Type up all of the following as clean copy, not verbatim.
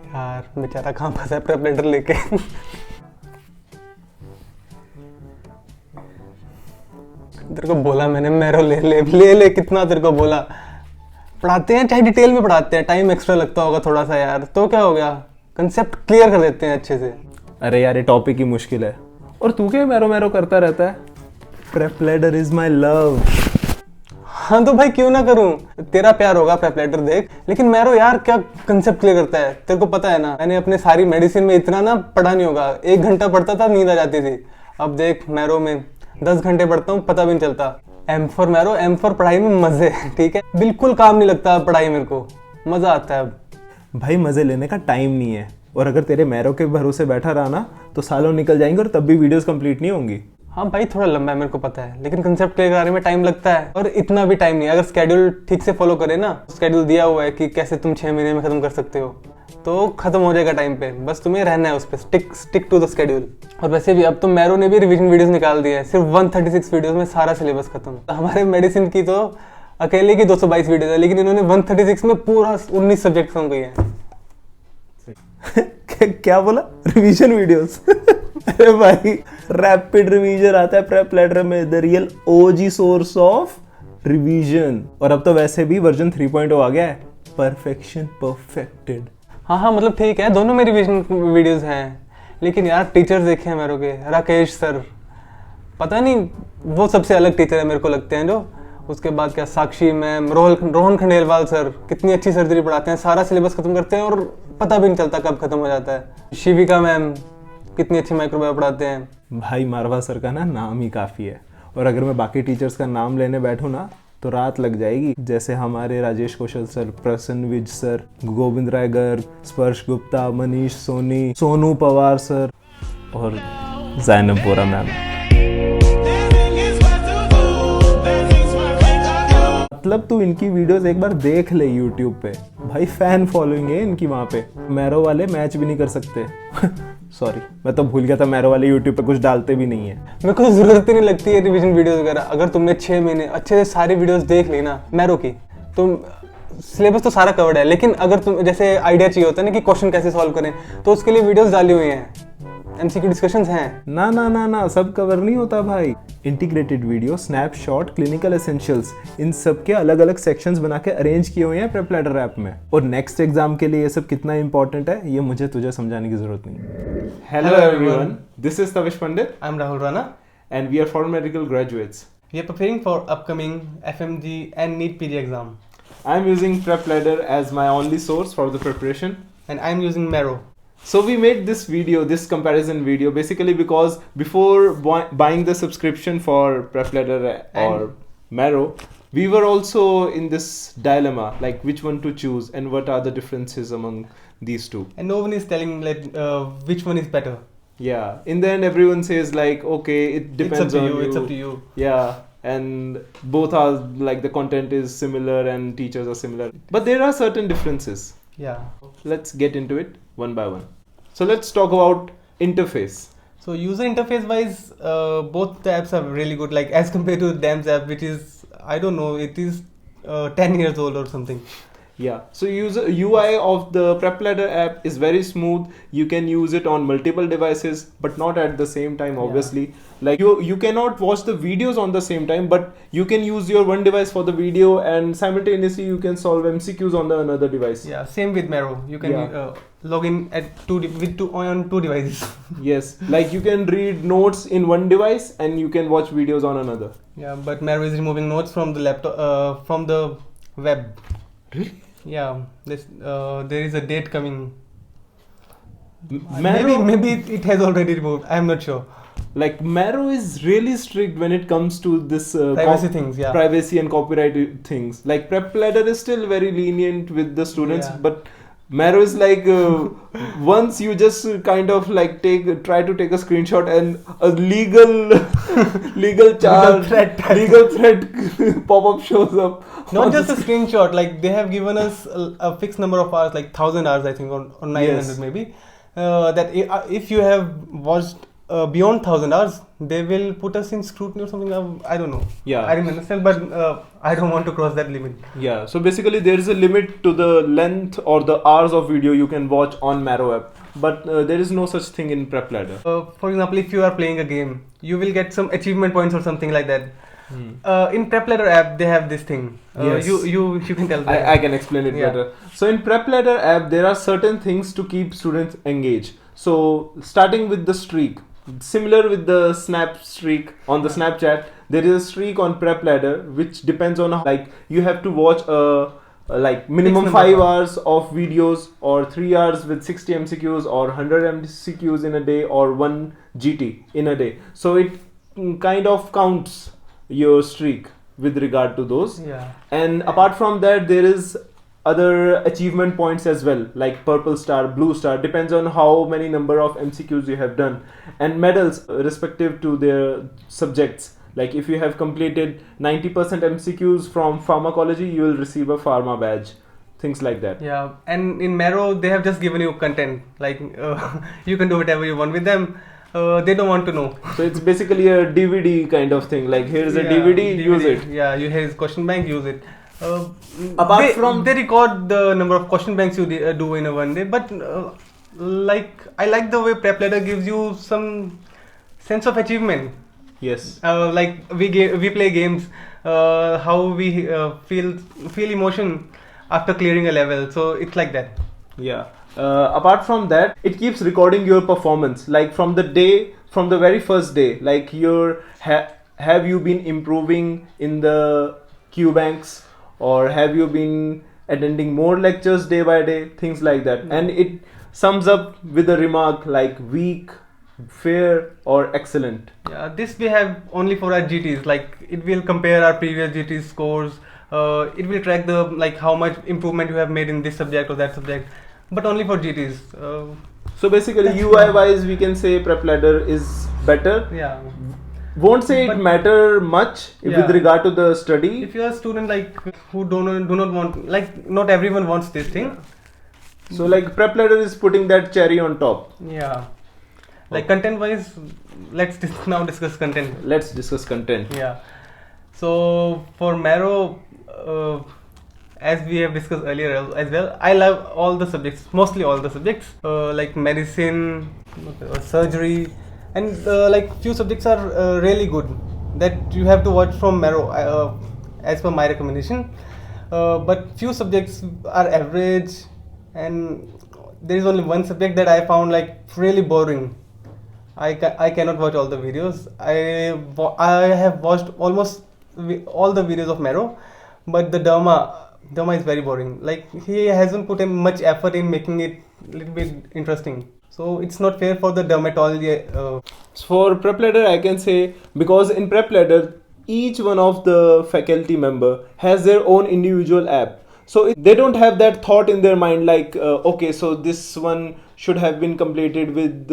यार बेचारा कहाँ फंसा है प्रेपलेटर लेके। तेरे को बोला मैंने मैरो ले ले ले ले, कितना तेरे को बोला। पढ़ाते हैं चाहे डिटेल में पढ़ाते हैं, टाइम एक्स्ट्रा लगता होगा थोड़ा सा यार, तो क्या हो गया, कंसेप्ट क्लियर कर देते हैं अच्छे से। अरे यार ये टॉपिक ही मुश्किल है, और तू क्या मैरो मैरो करता रहता है। प्रेपलेडर इज माई लव। हाँ तो भाई क्यों ना करूं, तेरा प्यार होगा प्रेपलेटर देख, लेकिन मैरो यार क्या कंसेप्ट क्लियर करता है, तेरे को पता है ना, मैंने अपने सारी मेडिसिन में इतना ना पढ़ा नहीं होगा, 1 घंटा पढ़ता था नींद आ जाती थी। अब देख मैरो में 10 घंटे पढ़ता हूँ, पता भी नहीं चलता। एम फॉर मैरो, एम फॉर पढ़ाई में मजे, ठीक है, बिल्कुल काम नहीं लगता पढ़ाई, मेरे को मजा आता है। अब भाई मजे लेने का टाइम नहीं है, और अगर तेरे मैरो के भरोसे बैठा रहा ना तो सालों निकल जाएंगे और तब भी वीडियोस कंप्लीट नहीं होंगी। हाँ भाई थोड़ा लंबा है मेरे को पता है, लेकिन कंसेप्ट क्लियर कराने में टाइम लगता है, और इतना भी टाइम नहीं। अगर स्केड्यूल ठीक से फॉलो करे ना, स्केड्यूल दिया हुआ है कि कैसे तुम 6 महीने में खत्म कर सकते हो, तो खत्म हो जाएगा टाइम पे, बस तुम्हें रहना है उस पर, स्टिक टू द स्केड्यूल। और वैसे भी अब तो मैरो ने भी रिवीजन वीडियोस निकाल दिए हैं, सिर्फ 136 वीडियोस में सारा सिलेबस खत्म। हमारे मेडिसिन की तो अकेले की 222 वीडियोस है, लेकिन इन्होंने 136 में पूरा 19 सब्जेक्ट खत्म किए हैं। क्या बोला, रिवीजन वीडियोस? अरे भाई रैपिड रिवीजन आता है प्रेपलेडर में, the real OG source of revision. और अब तो वैसे भी वर्जन 3.0 आ गया है, परफेक्शन परफेक्टेड। हाँ मतलब ठीक है, दोनों में रिवीजन वीडियोस हैं, लेकिन यार टीचर्स देखे हैं मेरे के, राकेश सर, पता नहीं वो सबसे अलग टीचर है मेरे को लगते हैं जो। उसके बाद क्या साक्षी मैम, रोहन खंडेलवाल सर, कितनी अच्छी सर्जरी पढ़ाते हैं, सारा सिलेबस खत्म करते हैं और पता भी नहीं चलता कब खत्म हो जाता है। शिविका मैम कितनी अच्छी माइक्रोबायो पढ़ाते हैं। भाई मारवा सर का ना नाम ही काफ़ी है, और अगर मैं बाकी टीचर्स का नाम लेने बैठूँ ना तो रात लग जाएगी। जैसे हमारे राजेश कौशल सर, प्रसन्न विज सर, गोविंद राय गर्ग, स्पर्श गुप्ता, मनीष सोनी, सोनू पवार सर और जैनब बोरा मैम। मतलब तू इनकी वीडियोस एक बार देख ले यूट्यूब पे, भाई फैन फॉलोइंग है इनकी वहाँ पे। मैरो वाले मैच भी नहीं कर सकते। सॉरी मैं तो भूल गया था, मैरो वाले यूट्यूब पे कुछ डालते भी नहीं है। मेरे को जरूरत ही नहीं लगती है रिवीजन वीडियोस वगैरह। अगर तुमने 6 महीने अच्छे से सारी वीडियोस देख ली ना मैरो की, तो सिलेबस तो सारा कवर्ड है, लेकिन अगर तुम जैसे आइडिया चाहिए होता है ना कि क्वेश्चन कैसे सॉल्व करें, तो उसके लिए वीडियोस डाली हुई हैं, एमसीक्यू डिस्कशंस हैं। ना ना ना ना, सब कवर नहीं होता भाई। Integrated video, snapshot, clinical essentials, इन सब के अलग अलग सेक्शंस बना के अरेंज किए हुए हैं प्रेपलेडर ऐप में। और नेक्स्ट एग्जाम के लिए ये सब कितना इंपॉर्टेंट है ये मुझे तुझे समझाने की जरूरत नहीं। Hello everyone, this is Tavish Pandit, I am Rahul Rana, and we are foreign medical graduates. We are preparing for upcoming FMGE and Neet PG exam. I am using Prepladder as my only source for the preparation, and I am using Marrow. So we made this video, this comparison video, basically because before buying the subscription for Prepladder or Marrow, we were also in this dilemma, like which one to choose and what are the differences among these two. And no one is telling like which one is better. Yeah, in the end everyone says like, okay, it depends on you. It's up to you. Yeah, and both are like the content is similar and teachers are similar. But there are certain differences. Yeah. Let's get into it one by one. So let's talk about interface. So user interface wise, both the apps are really good. Like as compared to DAM's app, which is, I don't know, it is 10 years old or something. Yeah. So UI of the Prepladder app is very smooth. You can use it on multiple devices, but not at the same time, obviously. Yeah. Like you cannot watch the videos on the same time, but you can use your one device for the video and simultaneously you can solve MCQs on the another device. Yeah, same with Marrow. You can log in at on two devices. Yes, like you can read notes in one device and you can watch videos on another. Yeah, but Marrow is removing notes from the laptop, from the web. Really? Yeah, there is a date coming. Marrow, maybe it has already removed. I am not sure. Like Marrow is really strict when it comes to this privacy things. Yeah, privacy and copyright things. Like Prepladder is still very lenient with the students, but Marrow is like once you just kind of like try to take a screenshot and a legal charge, legal threat pop-up shows up. Not just a screenshot, like they have given us a fixed number of hours, like 1000 hours I think, or 900 maybe, that if you have watched beyond 1,000 hours, they will put us in scrutiny or something. I don't know. Yeah. I didn't understand, but I don't want to cross that limit. Yeah, so basically there is a limit to the length or the hours of video you can watch on Marrow app, but there is no such thing in Prepladder. For example, if you are playing a game, you will get some achievement points or something like that. In Prepladder app, they have this thing. Yes. You can tell them. I can explain it better. So in Prepladder app, there are certain things to keep students engaged. So starting with the streak, similar with the snap streak on the Snapchat, there is a streak on Prepladder which depends on like you have to watch like minimum 5 hours of videos or 3 hours with 60 MCQs or 100 MCQs in a day or 1 GT in a day. So it kind of counts your streak with regard to those. Yeah. And apart from that, there is other achievement points as well, like purple star, blue star, depends on how many number of MCQs you have done, and medals respective to their subjects. Like if you have completed 90% MCQs from pharmacology, you will receive a pharma badge, things like that. Yeah, and in Marrow, they have just given you content. Like you can do whatever you want with them. They don't want to know. So it's basically a DVD kind of thing. Like here's a DVD, use it. Yeah, here's question bank, use it. Apart from they record the number of question banks you do in a one day, but like I like the way Prepladder gives you some sense of achievement. Yes. Like we play games, how we feel emotion after clearing a level. So it's like that. Yeah. Apart from that, it keeps recording your performance, like from the very first day, like have you been improving in the Qbanks, or have you been attending more lectures day by day, things like that. And it sums up with a remark like weak, fair, or excellent. Yeah, this we have only for our GTs. Like it will compare our previous GT scores. It will track the like how much improvement you have made in this subject or that subject, but only for GTs. So basically UI wise we can say Prepladder is better. Yeah. Won't say it matter much with regard to the study. If you are a student like who do not want, like not everyone wants this thing. So like Prepladder is putting that cherry on top. Yeah. Like content wise, let's now discuss content. Let's discuss content. Yeah. So for Marrow, as we have discussed earlier as well, I love all the subjects, mostly all the subjects, like medicine, surgery, and like few subjects are really good that you have to watch from Marrow as per my recommendation. But few subjects are average, and there is only one subject that I found like really boring. I cannot watch all the videos. I have watched almost all the videos of Marrow, but the Derma is very boring. Like he hasn't put in much effort in making it a little bit interesting. So it's not fair for the dermatology. For Prepladder, I can say, because in Prepladder, each one of the faculty member has their own individual app. So they don't have that thought in their mind like, okay, so this one should have been completed with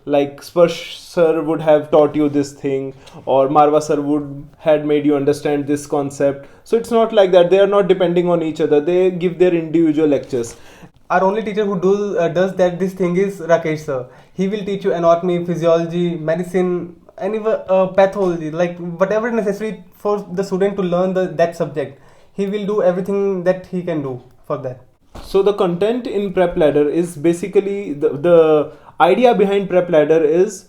like Sparsh sir would have taught you this thing, or Marwa sir would had made you understand this concept. So it's not like that. They are not depending on each other. They give their individual lectures. Our only teacher who does that this thing is Rakesh sir. He will teach you anatomy, physiology, medicine, and even pathology, like whatever is necessary for the student to learn that subject. He will do everything that he can do for that. So the content in Prepladder is basically the idea behind Prepladder is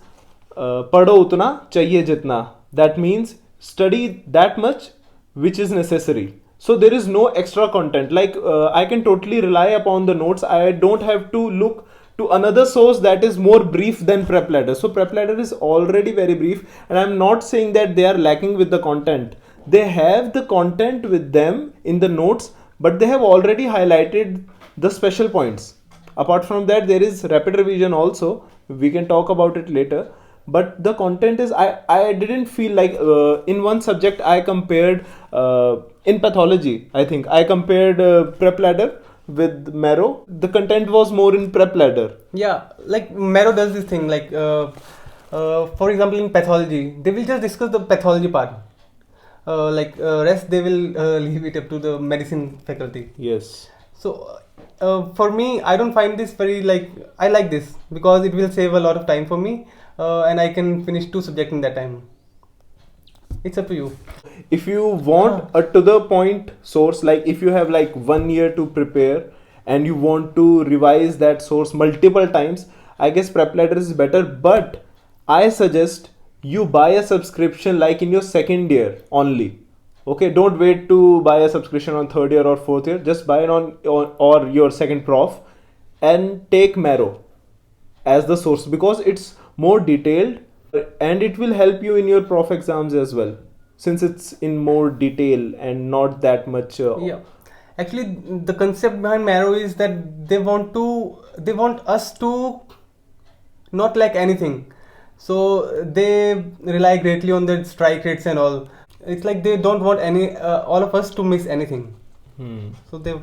padho utna chahiye jitna. That means study that much which is necessary. So there is no extra content. Like I can totally rely upon the notes. I don't have to look to another source that is more brief than Prepladder. So Prepladder is already very brief, and I'm not saying that they are lacking with the content. They have the content with them in the notes, but they have already highlighted the special points. Apart from that, there is rapid revision also. We can talk about it later. But the content is, I didn't feel like in one subject I compared in pathology. I think I compared Prepladder with Marrow. The content was more in Prepladder. Yeah, like Marrow does this thing. Like for example, in pathology, they will just discuss the pathology part. Rest they will leave it up to the medicine faculty. Yes. So for me, I don't find this very I like this because it will save a lot of time for me. and I can finish 2 subjects in that time. It's up to you. If you want a to the point source, like if you have like 1 year to prepare and you want to revise that source multiple times, I guess Prepladder is better. But I suggest you buy a subscription like in your second year only. Okay, don't wait to buy a subscription on third year or fourth year. Just buy it on or your second prof and take Marrow as the source, because it's more detailed and it will help you in your prof exams as well, since it's in more detail and not that much. Yeah, actually the concept behind Marrow is that they want us to not lack anything, so they rely greatly on the strike rates and all. It's like they don't want all of us to miss anything. So they.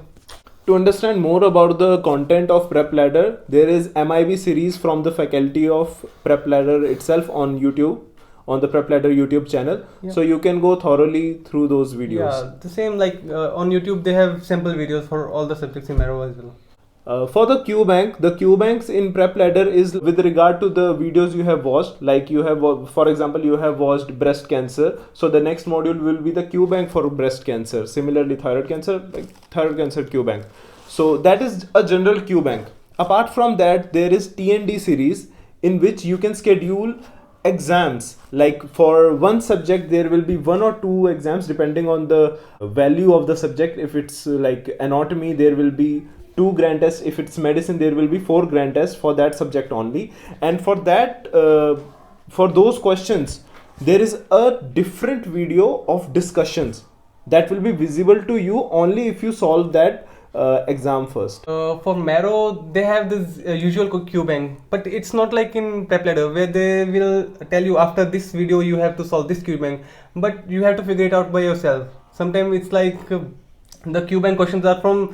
To understand more about the content of Prepladder, there is MIB series from the faculty of Prepladder itself on YouTube, on the Prepladder YouTube channel. Yeah. So you can go thoroughly through those videos. Yeah, the same like on YouTube they have sample videos for all the subjects in Marrow as well. For the Qbank, the Qbanks in Prepladder is with regard to the videos you have watched. Like you have, for example, you have watched breast cancer. So the next module will be the Qbank for breast cancer. Similarly, thyroid cancer, like thyroid cancer Qbank. So that is a general Qbank. Apart from that, there is TND series in which you can schedule exams. Like for one subject, there will be 1 or 2 exams depending on the value of the subject. If it's like anatomy, there will be 2 grand tests. If it's medicine, there will be 4 grand tests for that subject only. And for that, for those questions, there is a different video of discussions that will be visible to you only if you solve that exam first. For Marrow, they have this usual Qbank, but it's not like in Prepladder where they will tell you after this video you have to solve this Qbank, but you have to figure it out by yourself. Sometimes it's like the Qbank questions are from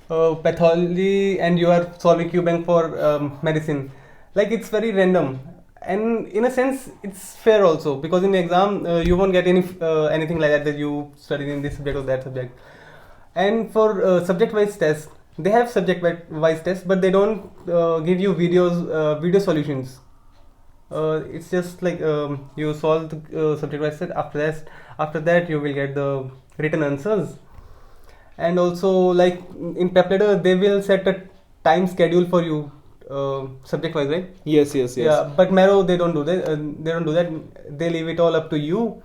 pathology and you are solving Qbank for medicine. Like it's very random, and in a sense it's fair also, because in the exam you won't get anything like that you studied in this subject or that subject. And for subject wise tests, they have subject wise tests, but they don't give you video solutions. It's just like you solve the subject wise test. After that you will get the written answers. And also like in Prepladder they will set a time schedule for you subject wise, right? Yes. Yeah, but Marrow they don't do that. They leave it all up to you.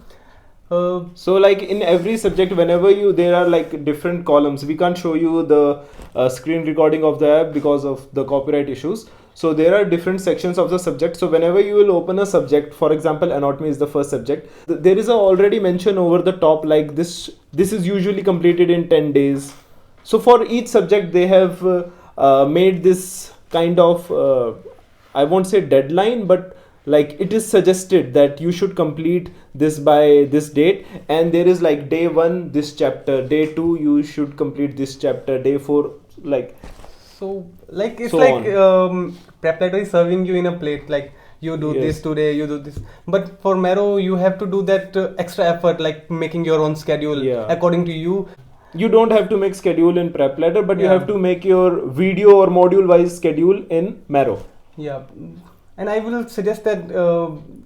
So like in every subject, whenever there are like different columns, we can't show you the screen recording of the app because of the copyright issues. So there are different sections of the subject. So whenever you will open a subject, for example, anatomy is the first subject, there is a already mention over the top like this is usually completed in 10 days. So for each subject they have made this kind of I won't say deadline, but like it is suggested that you should complete this by this date, and there is like day 1 this chapter, day 2 you should complete this chapter, day 4 like. So like it's so like Prepladder is serving you in a plate, like you do this today, you do this. But for Marrow you have to do that extra effort, like making your own schedule according to you. You don't have to make schedule in Prepladder, but you have to make your video or module wise schedule in Marrow. Yeah. And I will suggest that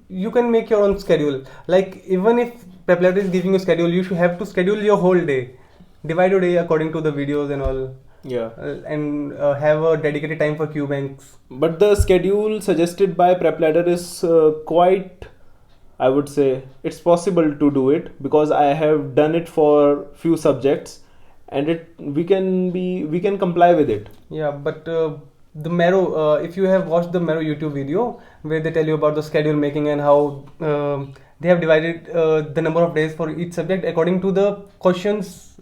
you can make your own schedule. Like even if Prepladder is giving you a schedule, you should have to schedule your whole day. Divide your day according to the videos and all. Yeah. And have a dedicated time for Qbanks. But the schedule suggested by Prepladder is quite, I would say, it's possible to do it, because I have done it for few subjects, and we can comply with it. Yeah, but the Marrow, if you have watched the Marrow YouTube video where they tell you about the schedule making and how they have divided the number of days for each subject according to the questions,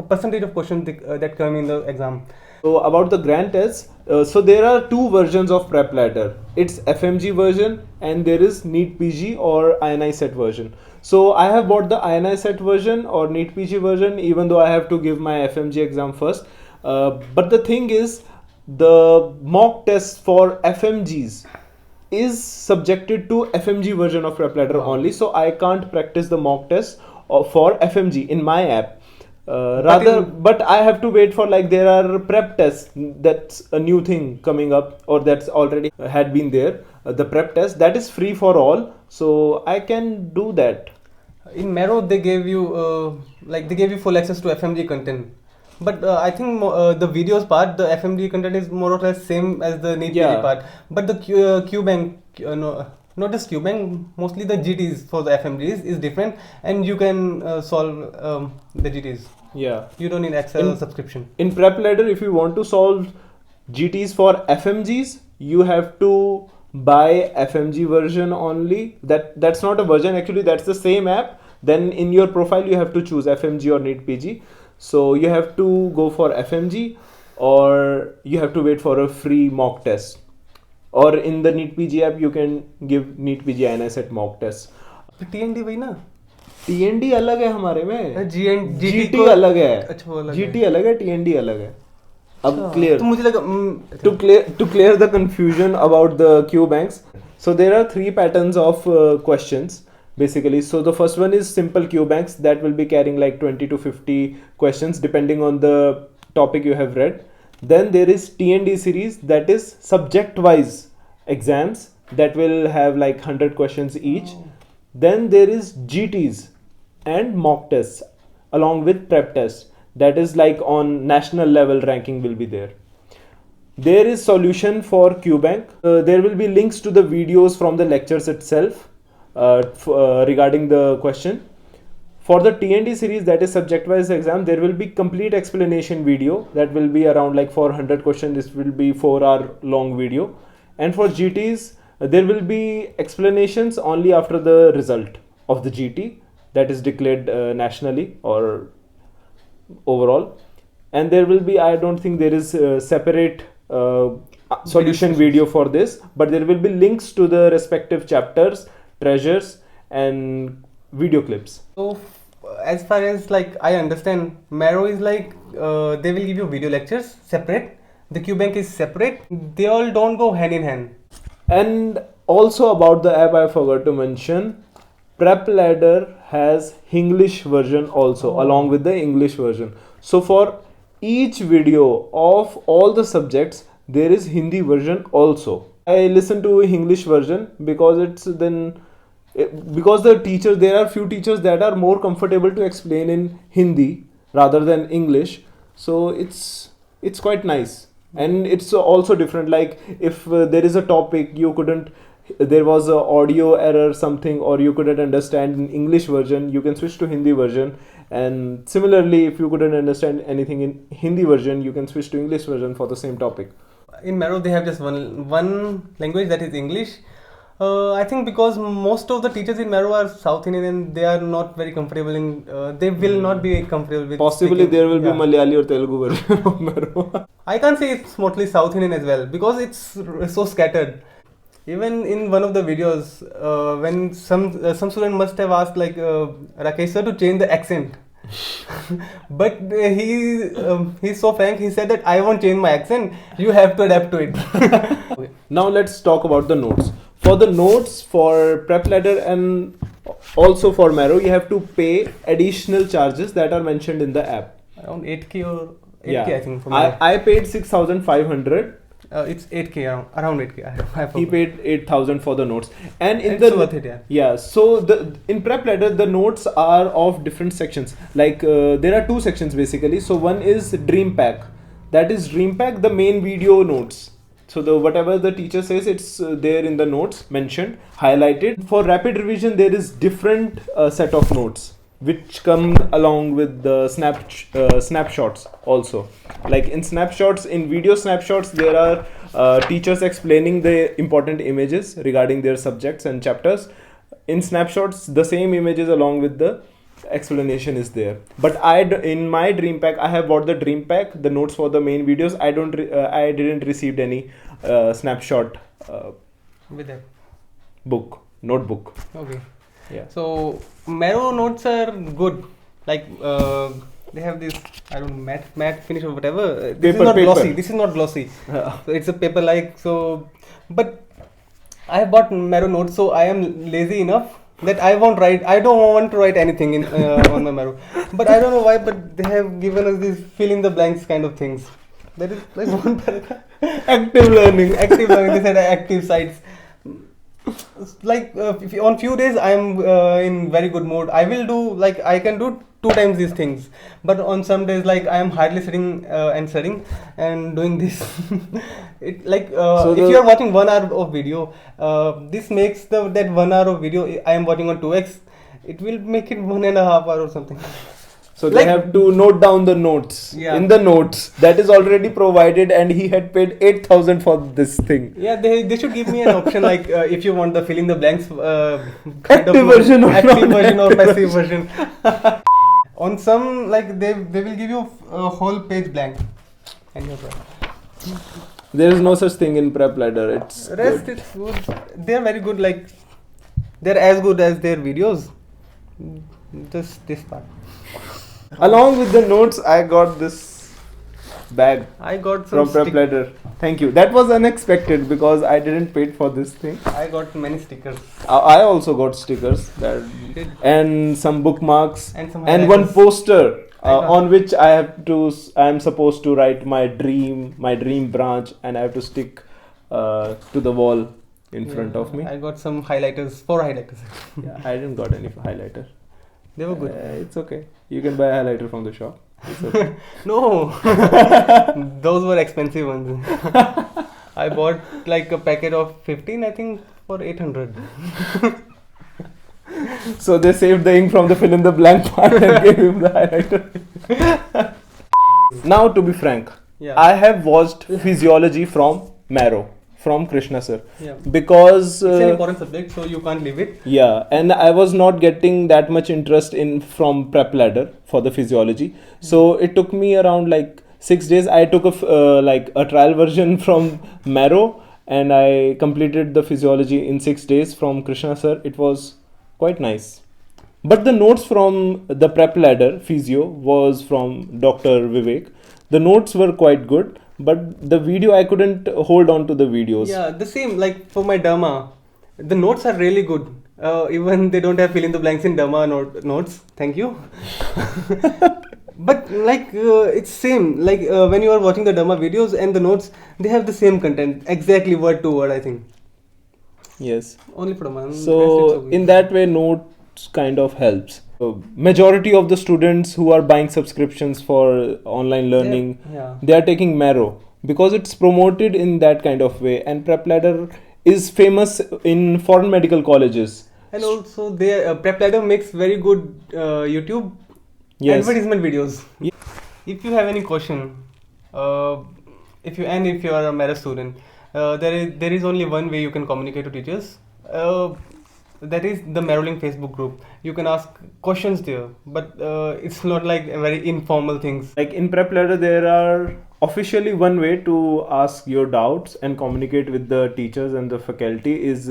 percentage of questions that come in the exam. So about the grand tests, so there are 2 versions of Prepladder. It's FMGE version and there is Neet PG or INICET version. So I have bought the INICET version or Neet PG version, even though I have to give my FMGE exam first. But the thing is, the mock tests for FMGs is subjected to FMGE version of Prepladder only. So I can't practice the mock tests for FMGE in my app. But I have to wait for, like, there are prep tests. That's a new thing coming up, or that's already had been there. the prep test, that is free for all, so I can do that. In Marrow, they gave you full access to FMG content. But I think the videos part, the FMG content is more or less same as the Neet PG part. But the Qbank, not just Qbank, mostly the GTs for the FMGs is different, and you can solve the GTs. Yeah. You don't need Excel subscription. In Prepladder, if you want to solve GTs for FMGs, you have to buy FMG version only. That's not a version, actually that's the same app. Then in your profile you have to choose FMG or Neet PG. So you have to go for FMG, or you have to wait for a free mock test. Or in the Neet PG app you can give Neet PG INICET mock test. TND वही ना? TND अलग है हमारे में, GT अलग है. अच्छा वो अलग GT अलग है, TND अलग है. अब clear. तो मुझे लगा to clear the confusion about the Qbanks. So there are 3 patterns of questions basically. So the first one is simple Qbanks that will be carrying like 20 to 50 questions depending on the topic you have read. Then there is TND series, that is subject wise exams that will have like 100 questions each. Then there is GTs and mock tests along with prep tests, that is like on national level ranking will be there. There is solution for Qbank. There will be links to the videos from the lectures itself regarding the question. For the TND series, that is subject wise exam, there will be complete explanation video that will be around like 400 questions. This will be 4-hour long video. And for GTs, there will be explanations only after the result of the GT that is declared nationally or overall. And there will be, I don't think there is a separate solution video for this, but there will be links to the respective chapters, treasures and video clips. So as far as like I understand, Marrow is like they will give you video lectures separate, the Qbank is separate, they all don't go hand in hand. And also about the app, I forgot to mention, Prepladder has English version also along with the English version. So for each video of all the subjects, there is Hindi version also. I listen to English version because because the teachers, there are few teachers that are more comfortable to explain in Hindi rather than English. So it's quite nice. And it's also different, like if there is a topic there was a audio error something, or you couldn't understand in English version, you can switch to Hindi version. And similarly, if you couldn't understand anything in Hindi version, you can switch to English version for the same topic. In Marrow they have just one language, that is English. I think because most of the teachers in Marrow are South Indian and they are not very comfortable in, they will not be comfortable with possibly speaking, there will be Malayali or Telugu version of Marrow. I can't say it's mostly South Indian as well because it's so scattered. Even in one of the videos, when some student must have asked like Rakesh sir to change the accent. But he's so frank, he said that I won't change my accent, you have to adapt to it. Okay. Now let's talk about the notes. For the notes for Prepladder and also for Marrow, you have to pay additional charges that are mentioned in the app. Around 8k or 8k I think. For I paid 6,500. It's 8k, around 8k. He paid 8,000 for the notes. And in it's worth it, yeah. So in Prepladder, the notes are of different sections. Like there are 2 sections basically. So one is Dream Pack. That is Dream Pack, the main video notes. So whatever the teacher says, it's there in the notes mentioned, highlighted. For rapid revision, there is different set of notes which come along with the snapshots also. Like in snapshots, in video snapshots, there are teachers explaining the important images regarding their subjects and chapters. In snapshots, the same images along with the explanation is there. But in my Dream Pack, I have bought the Dream Pack, the notes for the main videos. I didn't received any snapshot with that notebook. Okay. Yeah. So Marrow notes are good. Like they have this, I don't know, matte finish or whatever. This is not glossy. This is not glossy. So it's a paper like so. But I have bought Marrow notes, so I am lazy enough that I won't write. I don't want to write anything in on my Marrow. But I don't know why. But they have given us this fill in the blanks kind of things. That is like one paragraph. Active learning. They said active sites. Like on few days I am in very good mood, I will do, like I can do 2 times these things, but on some days like I am hardly sitting and studying and doing this. It like So if you are watching 1 hour of video, this makes that 1 hour of video I am watching on 2x, it will make it 1.5 hour or something. So they Like- have to note down the notes. Yeah. In the notes that is already provided, and he had paid 8,000 for this thing. Yeah, they should give me an option like if you want the fill in the blanks kind Active version or active non-active version or passive version. On some like they will give you a whole page blank, and you're right. There is no such thing in Prepladder. It's Rest good. it's good. They're very good. Like they're as good as their videos. Just this part. Along with the notes, I got this bag I got some from Prepladder. Thank you. That was unexpected because I didn't pay for this thing. I got many stickers I also got stickers that, Did- and some bookmarks and some and one highlighters. poster I got- on which I am supposed to write my dream branch, and I have to stick to the wall in front of me. I got some highlighters, 4 highlighters. Yeah, I didn't got any highlighter. They were good. It's okay. You can buy a highlighter from the shop. It's okay. No, those were expensive ones. I bought like a packet of 15, I think, for 800. So they saved the ink from the fill in the blank part and gave him the highlighter. Now, to be frank, Yeah. I have watched physiology from Marrow, from Krishna sir, Yeah. because It's an important subject, so you can't leave it. yeah, and I was not getting that much interest in from Prepladder for the physiology. So it took me around like 6 days. I took like a trial version from Marrow, and I completed the physiology in 6 days from Krishna sir. It was quite nice. But the notes from the Prepladder physio was from Dr. Vivek. The notes were quite good, but the video I couldn't hold on to the videos. Yeah, the same like for my Dharma. The notes are really good. Even they don't have fill in the blanks in Dharma notes. Thank you. But like it's same. Like when you are watching the Dharma videos and the notes, they have the same content, exactly word to word. I think Yes. only for Dharma. So in that way, notes kind of helps. Majority of the students who are buying subscriptions for online learning, yeah. they are taking Marrow because it's promoted in that kind of way, and Prepladder is famous in foreign medical colleges. And also, their Prepladder makes very good YouTube Yes. advertisement videos. Yeah. If you have any question, if you are a Marrow student, there is only one way you can communicate to teachers. That is the Marrowlink Facebook group. You can ask questions there, but it's not like a very informal things. Like in Prepladder, there are officially one way to ask your doubts and communicate with the teachers and the faculty is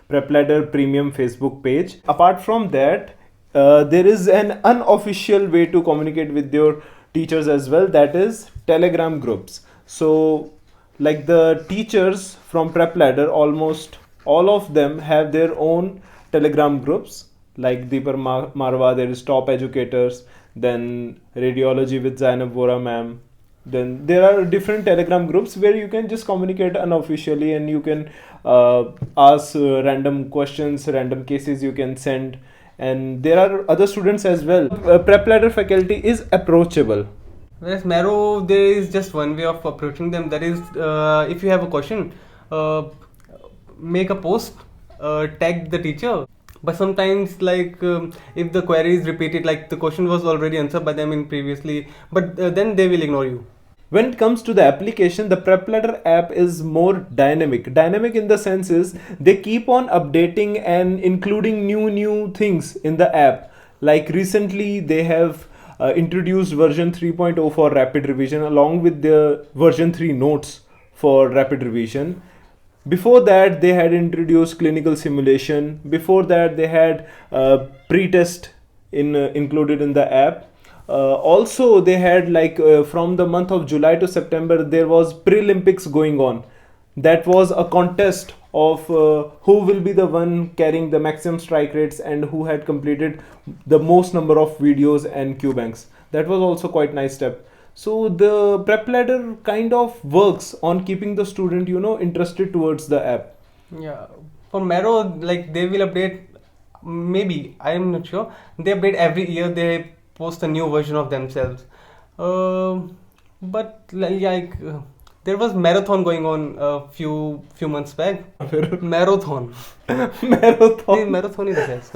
Prepladder Premium Facebook page. Apart from that, there is an unofficial way to communicate with your teachers as well. That is Telegram groups. So, like the teachers from Prepladder, almost all of them have their own Telegram groups. Like Deepar Marwa, there is Top Educators, then Radiology with Zainab Vora ma'am. Then there are different Telegram groups where you can just communicate unofficially, and you can ask random questions, random cases you can send. And there are other students as well. Prepladder faculty is approachable. Whereas Marrow, there is just one way of approaching them. That is, if you have a question, make a post, tag the teacher. But sometimes, like if the query is repeated, like the question was already answered by them in previously, but then they will ignore you. When it comes to the application, the Prepladder app is more dynamic. Dynamic in the sense is they keep on updating and including new things in the app. Like recently, they have introduced version 3.0 for rapid revision along with the version 3 notes for rapid revision. Before that, they had introduced clinical simulation. Before that, they had pre-test included in the app. Also, they had like from the month of July to September, there was pre-Olympics going on. That was a contest of who will be the one carrying the maximum strike rates and who had completed the most number of videos and Qbanks. That was also quite nice step. So the Prepladder kind of works on keeping the student, interested towards the app. Yeah, For Marrow, like they will update, maybe, I am not sure. They update every year, they post a new version of themselves. But there was marathon going on a few months back. Marathon. Marathon. Marathon is the best.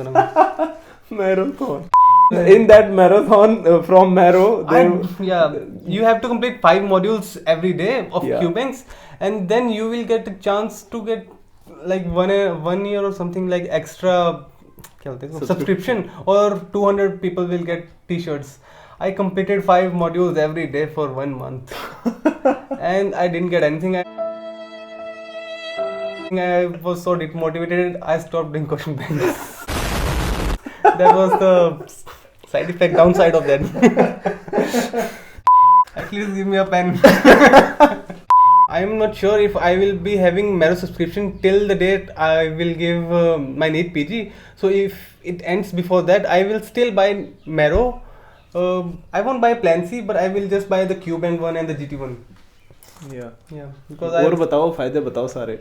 Marathon. In that marathon from Marrow, you have to complete 5 modules every day of Yeah. Qbanks, and then you will get a chance to get like 1 year or something like extra subscription, or 200 people will get t-shirts. I completed 5 modules every day for 1 month and I didn't get anything. I was so demotivated, I stopped doing question banks. That was the side effect, downside of that. At least give me a pen. I am not sure if I will be having Marrow subscription till the date I will give my Neet PG. So if it ends before that, I will still buy Marrow. I won't buy Plan C, but I will just buy the Qbank one and the GT one. Yeah. Because और बताओ फायदे बताओ सारे.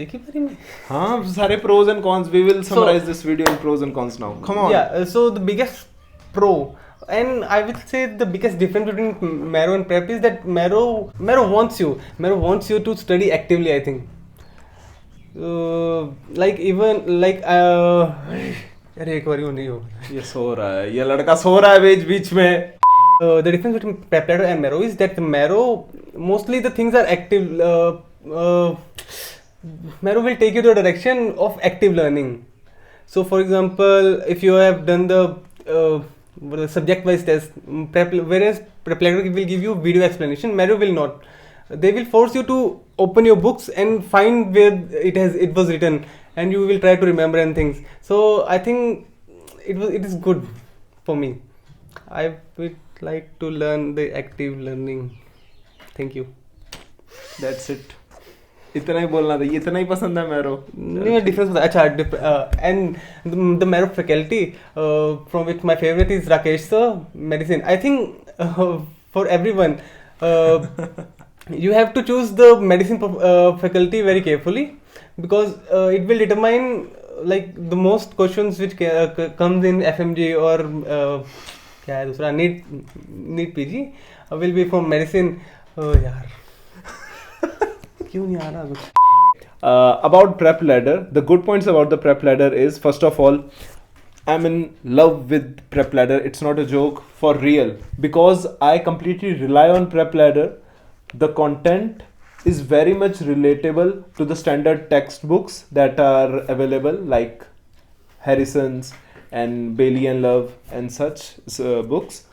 एक ही बारी में. हाँ सारे pros and cons. We will summarize this video in pros and cons now. Come on. Yeah. So the biggest pro, and I will say the biggest difference between Marrow and Prep is that Marrow wants you to study actively, I think. Like even like अरे एक बारी वो नहीं हो. ये सो रहा है, ये लड़का सो रहा है बीच में. The difference between Prepladder and Marrow is that Marrow, mostly the things are active. Marrow will take you to a direction of active learning. So for example, if you have done the subject-wise test, whereas Prepladder will give you video explanation, Marrow will not. They will force you to open your books and find where it was written, and you will try to remember and things. So I think it is good for me. I would like to learn the active learning. Thank you. That's it. इतना ही बोलना था. इतना ही पसंद है Marrow. नहीं difference होता है. अच्छा and the Marrow faculty from which my favorite is Rakesh sir, medicine. I think for everyone you have to choose the medicine faculty very carefully, because it will determine like the most questions which comes in FMGE or क्या है दूसरा Neet PG will be from medicine. यार क्यों नहीं आ रहा कुछ. About Prepladder, the good points about the Prepladder is, first of all, I'm in love with Prepladder. It's not a joke, for real, because I completely rely on Prepladder. The content is very much relatable to the standard textbooks that are available, like Harrison's and Bailey and Love and such books.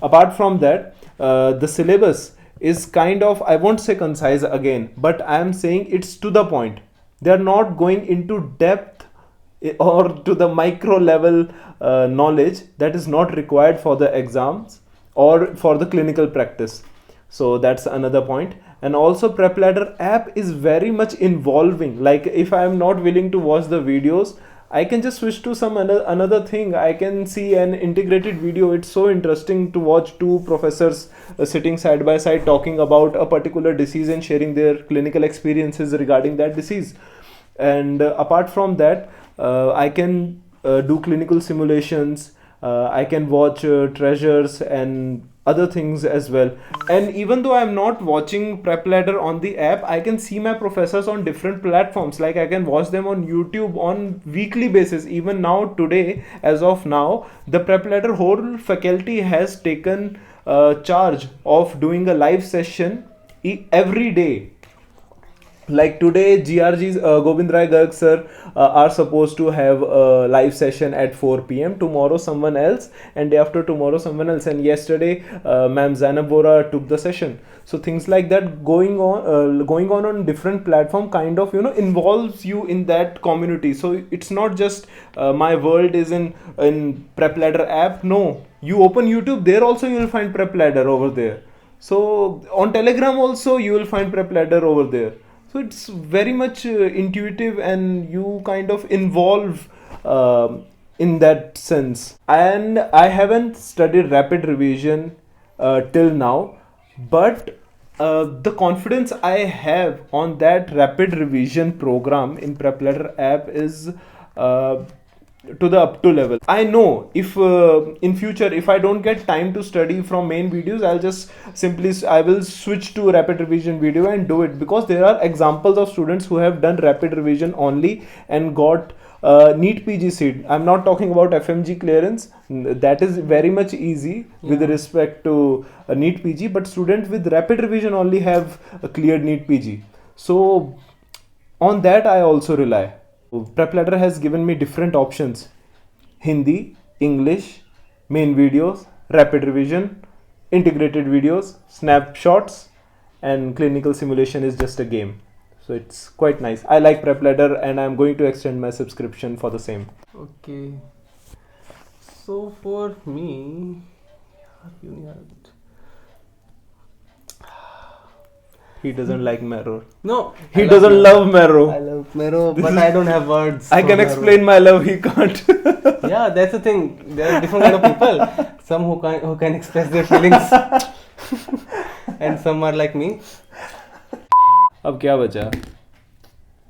Apart from that, the syllabus is kind of, I won't say concise again, but I am saying it's to the point. They are not going into depth or to the micro level knowledge that is not required for the exams or for the clinical practice. So that's another point. And also Prepladder app is very much involving. Like if I am not willing to watch the videos, I can just switch to some another thing. I can see an integrated video. It's so interesting to watch two professors sitting side by side talking about a particular disease and sharing their clinical experiences regarding that disease. And apart from that, I can do clinical simulations. I can watch treasures and other things as well. And even though I'm not watching Prepladder on the app, I can see my professors on different platforms. Like I can watch them on YouTube on weekly basis. Even now, today, as of now, the Prepladder whole faculty has taken charge of doing a live session every day. Like today, GRG's Govind Rai Garg sir are supposed to have a live session at 4 p.m. Tomorrow someone else, and day after tomorrow someone else. And yesterday, Ma'am Zainab Bora took the session. So things like that going on different platform kind of involves you in that community. So it's not just my world is in Prepladder app. No, you open YouTube, there also you will find Prepladder over there. So on Telegram also you will find Prepladder over there. So it's very much intuitive, and you kind of involve in that sense. And I haven't studied rapid revision till now, but the confidence I have on that rapid revision program in Prepladder app is to the up to level. I know if in future if I don't get time to study from main videos, I'll just I will switch to rapid revision video and do it, because there are examples of students who have done rapid revision only and got Neet PG seat. I'm not talking about FMG clearance, that is very much easy with respect to Neet PG, but students with rapid revision only have cleared Neet PG. So on that I also rely. Prepladder has given me different options: Hindi, English, main videos, rapid revision, integrated videos, snapshots, and clinical simulation is just a game. So it's quite nice. I like Prepladder and I'm going to extend my subscription for the same. Okay. So for me, He doesn't like Marrow. no, He doesn't love Marrow. I love Marrow, but I don't have words. I for can Marrow. explain my love, he can't. Yeah, that's the thing. There are different kind of people. Some who can express their feelings, and some are like me. अब क्या बचा?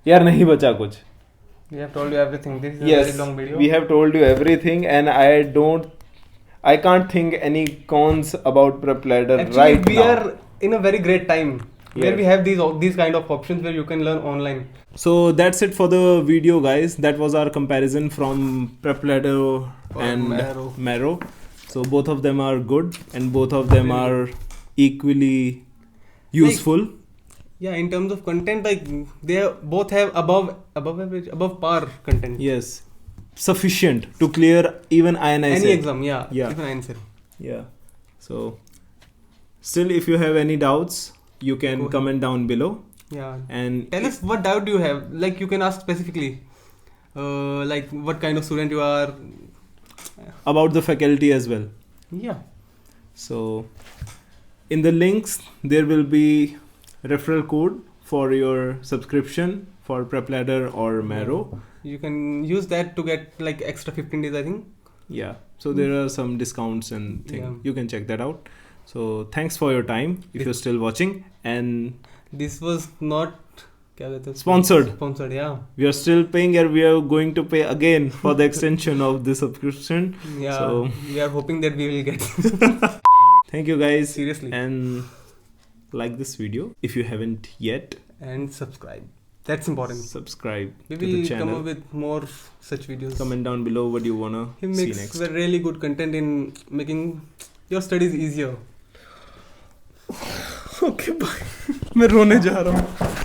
यार नहीं बचा कुछ. We have told you everything. This is a very long video. We have told you everything, and I can't think any cons about Prepladder Actually, right we now. are in a very great time where Yes. we have these kind of options where you can learn online. So that's it for the video, guys. That was our comparison from Prepladder and Marrow. So both of them are good, and both of them are equally useful. Yeah, in terms of content, like both have above average, above par content. Yes, sufficient to clear even INICET. Any exam, yeah. Yeah. Even INICET. Yeah. So still, if you have any doubts, you can comment down below. Yeah. And tell us what doubt you have. Like you can ask specifically, like what kind of student you are. About the faculty as well. Yeah. So in the links there will be referral code for your subscription for Prepladder or Marrow. You can use that to get like extra 15 days, I think. Yeah. So there are some discounts and things. Yeah. You can check that out. So thanks for your time if you're still watching, and this was not sponsored. Sponsored, yeah. We are still paying, and we are going to pay again for the extension of the subscription. Yeah. So we are hoping that we will get. thank you, guys. Seriously. And like this video if you haven't yet, and subscribe. That's important. subscribe We to the will channel. come up with more such videos. Comment down below what you wanna He see makes next. really good content in making your studies easier. Okay, bye. मैं रोने जा रहा हूँ.